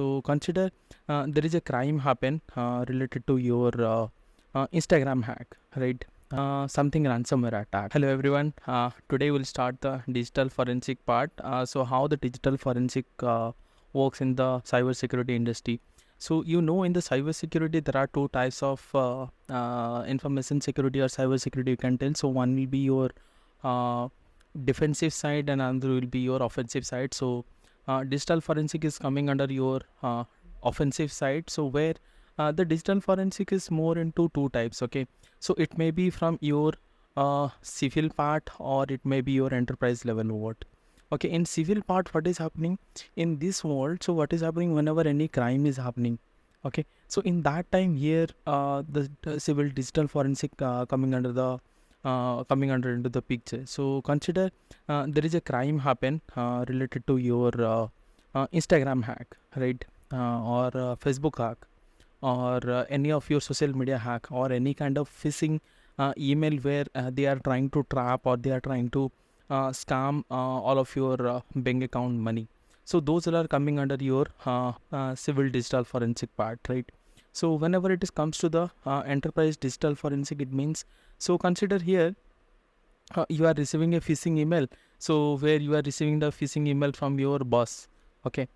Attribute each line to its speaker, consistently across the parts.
Speaker 1: So consider there is a crime happen related to your Instagram hack, right? Something ransomware attack. Hello everyone. Today we'll start the digital forensic part. So how the digital forensic works in the cybersecurity industry. So in the cybersecurity there are two types of information security or cybersecurity you can tell. So one will be your uh, defensive side and another will be your offensive side. So digital forensic is coming under your offensive side. So where the digital forensic is more into two types. Okay, so it may be from your civil part or it may be your enterprise level what. Okay, in civil part, what is happening in this world? So what is happening whenever any crime is happening? Okay, so in that time here, the civil digital forensic coming under into the picture. So consider there is a crime happen related to your Instagram hack, right? Or Facebook hack, or any of your social media hack, or any kind of phishing email where they are trying to trap or they are trying to scam all of your bank account money. So those are coming under your civil digital forensic part, right? So whenever it is comes to the enterprise digital forensic, it means, so consider here you are receiving a phishing email. So where you are receiving the phishing email from your boss. Okay,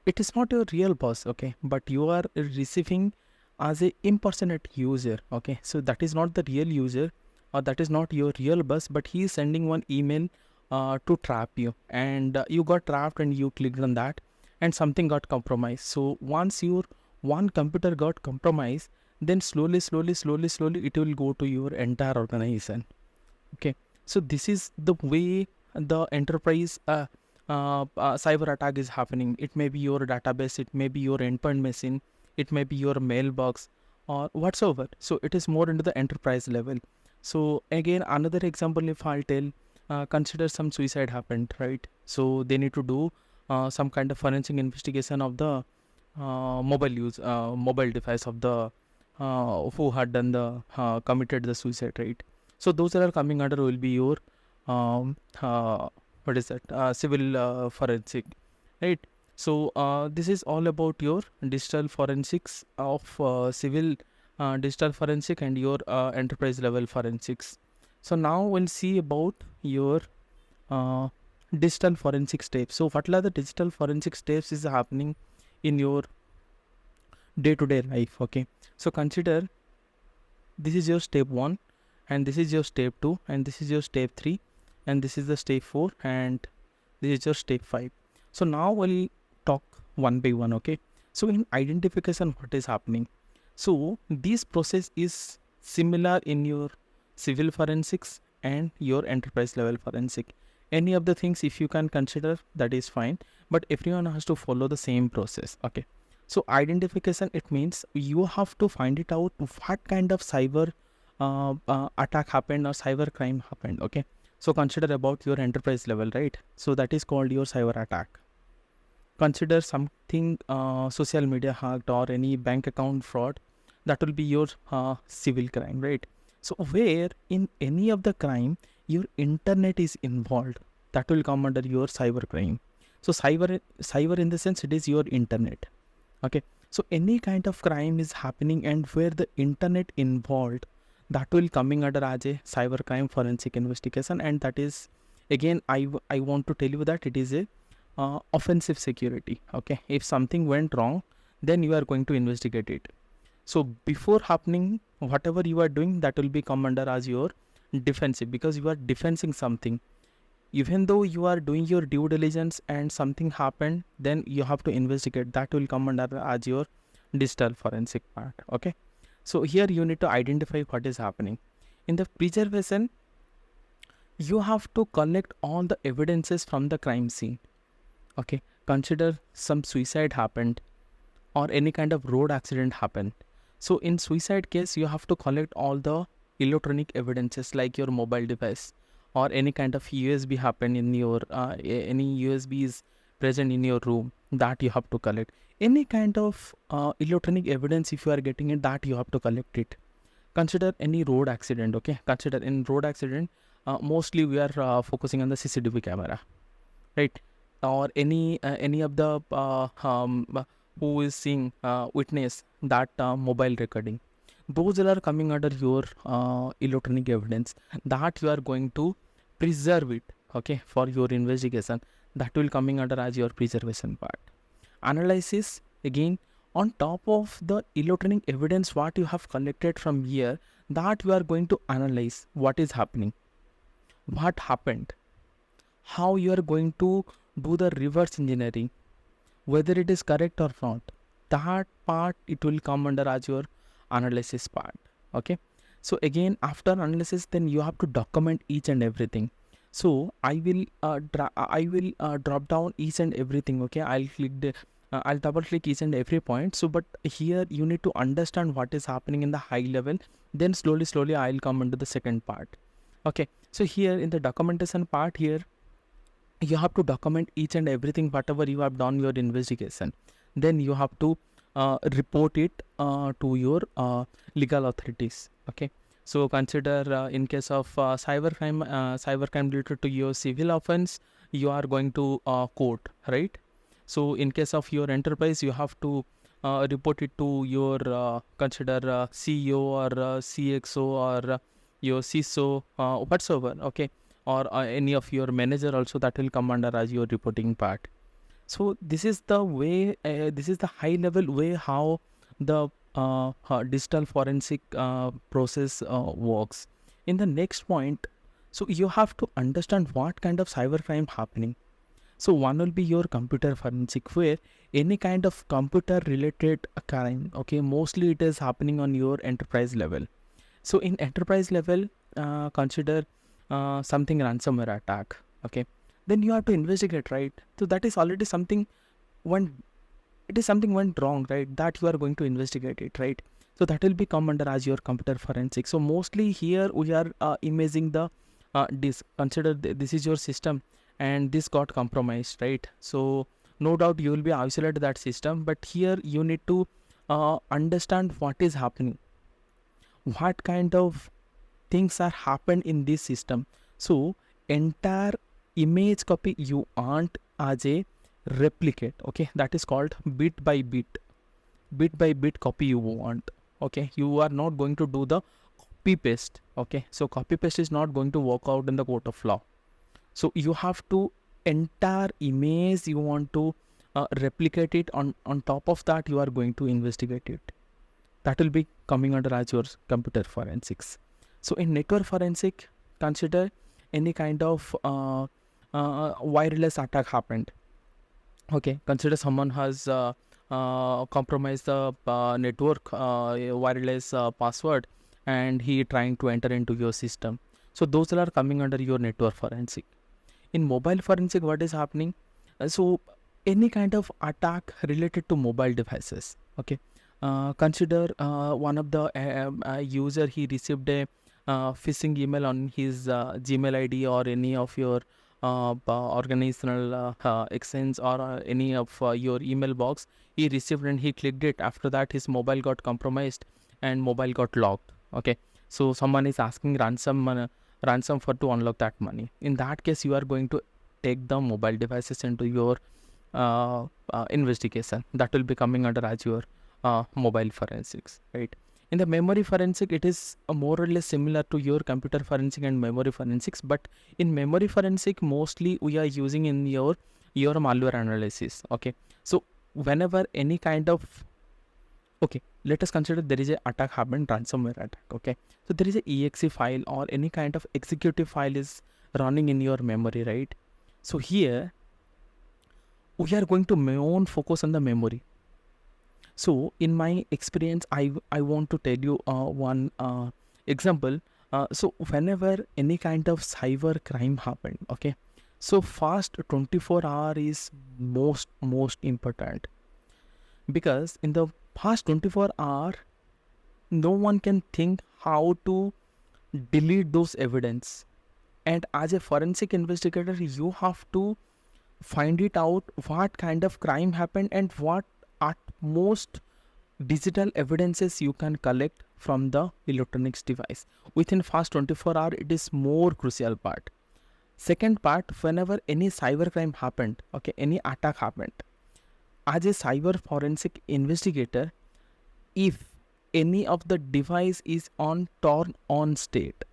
Speaker 1: it is not your real boss. Okay, but you are receiving as a impersonate user. Okay, so that is not the real user or that is not your real boss, but he is sending one email to trap you, and you got trapped and you clicked on that and something got compromised. So once your one computer got compromised, then slowly it will go to your entire organization. Okay, so this is the way the enterprise cyber attack is happening. It may be your database, it may be your endpoint machine, it may be your mailbox or whatsoever. So it is more into the enterprise level. So again, another example, if I'll tell, consider some suicide happened, right? So they need to do some kind of forensic investigation of the mobile device of the who had done the committed the suicide, right? So those that are coming under will be your um, uh, what is that civil forensic, right? So this is all about your digital forensics of civil digital forensic and your enterprise level forensics. So now we'll see about your uh, digital forensic steps. So what are the digital forensic steps is happening in your day-to-day life? Okay, so consider this is your step 1 and this is your step 2 and this is your step 3 and this is the step 4 and this is your step 5. So now we'll talk one by one. Okay, so in identification, what is happening? So this process is similar in your civil forensics and your enterprise level forensic. Any of the things if you can consider, that is fine, but everyone has to follow the same process. Okay, so identification, it means you have to find it out what kind of cyber attack happened or cyber crime happened. Okay, so consider about your enterprise level, right? So that is called your cyber attack. Consider something social media hacked or any bank account fraud, that will be your civil crime, right? So where in any of the crime your internet is involved, that will come under your cyber crime. So cyber in the sense, it is your internet. Okay, so any kind of crime is happening and where the internet involved, that will coming under as a cyber crime forensic investigation. And that is, again, I want to tell you that it is a offensive security. Okay, if something went wrong, then you are going to investigate it. So before happening, whatever you are doing, that will be come under as your defensive, because you are defending something. Even though you are doing your due diligence and something happened, then you have to investigate, that will come under as your digital forensic part. Okay, so here you need to identify what is happening. In the preservation, you have to collect all the evidences from the crime scene. Okay, consider some suicide happened or any kind of road accident happened. So in suicide case, you have to collect all the electronic evidences like your mobile device or any kind of USB happen in your any USB is present in your room, that you have to collect. Any kind of electronic evidence, if you are getting it, that you have to collect it. Consider any road accident. Okay, consider in road accident, mostly we are focusing on the CCTV camera, right? Or any of the who is seeing witness that mobile recording, those all are coming under your electronic evidence that you are going to preserve it, okay, for your investigation. That will coming under as your preservation part. Analysis, again, on top of the electronic evidence what you have collected from here, that you are going to analyze what is happening, what happened, how you are going to do the reverse engineering, whether it is correct or not. That part it will come under as your analysis part, okay. So again, after analysis, then you have to document each and everything. So I will drop down each and everything, okay. I'll double click each and every point. So but here you need to understand what is happening in the high level, then slowly I'll come into the second part, okay. So here in the documentation part, here you have to document each and everything whatever you have done your investigation. Then you have to report it to your legal authorities, okay. So consider in case of cybercrime related to your civil offense, you are going to court, right? So in case of your enterprise, you have to report it to your consider CEO or CXO or your CISO, whatsoever, okay, or any of your manager also, that will come under as your reporting part. So this is the way, this is the high level way how the digital forensic process works. In the next point, so you have to understand what kind of cybercrime happening. So one will be your computer forensic, where any kind of computer related crime, okay, mostly it is happening on your enterprise level. So in enterprise level, consider something ransomware attack, okay, then you have to investigate, right? So that is already something when it is something went wrong, right, that you are going to investigate it, right? So that will be come under as your computer forensic. So mostly here we are imaging the disk. Consider this is your system and this got compromised, right? So no doubt you will be isolate that system, but here you need to understand what is happening, what kind of things are happened in this system. So entire image copy you want as a replicate, okay, that is called bit by bit copy you want, okay. You are not going to do the copy paste, okay. So copy paste is not going to work out in the court of law. So you have to entire image you want to replicate it. On top of that, you are going to investigate it. That will be coming under as your computer forensics. So in network forensic, consider any kind of wireless attack happened, okay. Consider someone has compromised the network wireless password, and he trying to enter into your system. So those are coming under your network forensic. In mobile forensic, what is happening? So any kind of attack related to mobile devices, okay. Consider one of the user, he received a phishing email on his Gmail ID or any of your organizational exchange or any of your email box. He received and he clicked it. After that, his mobile got compromised and mobile got locked, okay. So someone is asking ransom for to unlock that money. In that case, you are going to take the mobile devices into your investigation. That will be coming under as your mobile forensics, right? In the memory forensic, it is more or less similar to your computer forensic and memory forensics, but in memory forensic, mostly we are using in your malware analysis, okay. So whenever any kind of, okay, let us consider there is a attack happened, ransomware attack, okay. So there is a exe file or any kind of executive file is running in your memory, right? So here we are going to main focus on the memory. So in my experience, I want to tell you one example. So whenever any kind of cyber crime happened, okay, so fast 24-hour is most important, because in the past 24-hour, no one can think how to delete those evidence, and as a forensic investigator, you have to find it out what kind of crime happened and what at most digital evidences you can collect from the electronics device within fast 24-hour. It is more crucial part. Second part, whenever any cyber crime happened, okay, any attack happened, as a cyber forensic investigator, if any of the device is on turn on state,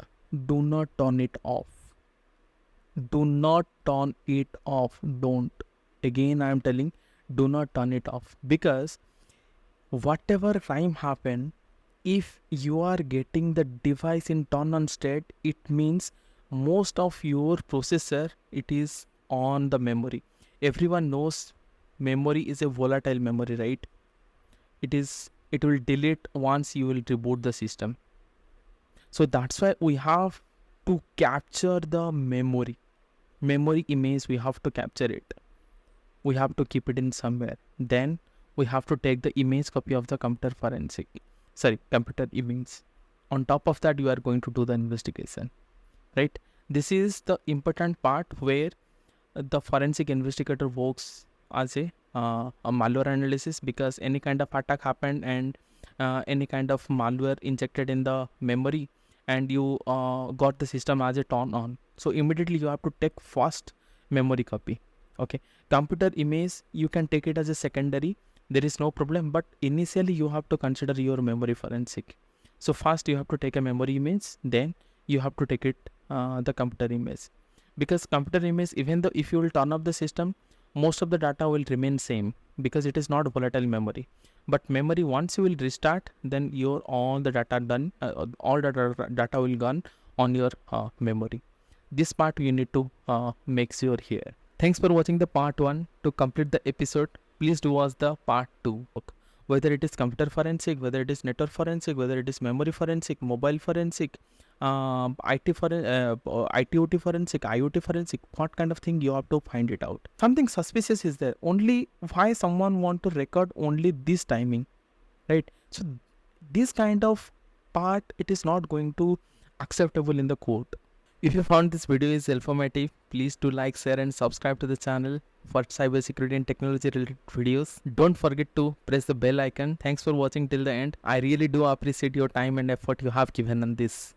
Speaker 1: do not turn it off. Do not turn it off. Don't. Again, I am telling, do not turn it off, because whatever crime happen, if you are getting the device in turn on state, it means most of your processor, it is on the memory. Everyone knows memory is a volatile memory, right? It will delete once you will reboot the system. So that's why we have to capture the memory image. We have to capture it. We have to keep it in somewhere. Then we have to take the image copy of the computer image. On top of that, you are going to do the investigation, right? This is the important part where the forensic investigator works as a malware analysis, because any kind of attack happened and any kind of malware injected in the memory, and you got the system as a turn on, so immediately you have to take first memory copy. Okay, computer image you can take it as a secondary, there is no problem, but initially you have to consider your memory forensic. So first you have to take a memory image, then you have to take it the computer image, because computer image, even though if you will turn off the system, most of the data will remain same, because it is not volatile memory. But memory, once you will restart, then your all the data done, all data will gone on your memory. This part you need to make sure here. Thanks for watching the part 1. To complete the episode, please do watch the part 2. Whether it is computer forensic, whether it is network forensic, whether it is memory forensic, mobile forensic, IT OT forensic, IoT forensic, what kind of thing you have to find it out. Something suspicious is there. Only why someone want to record only this timing, right? So this kind of part, it is not going to acceptable in the court. If you found this video is informative, please do like, share and subscribe to the channel for cybersecurity and technology related videos. Don't forget to press the bell icon. Thanks for watching till the end. I really do appreciate your time and effort you have given on this.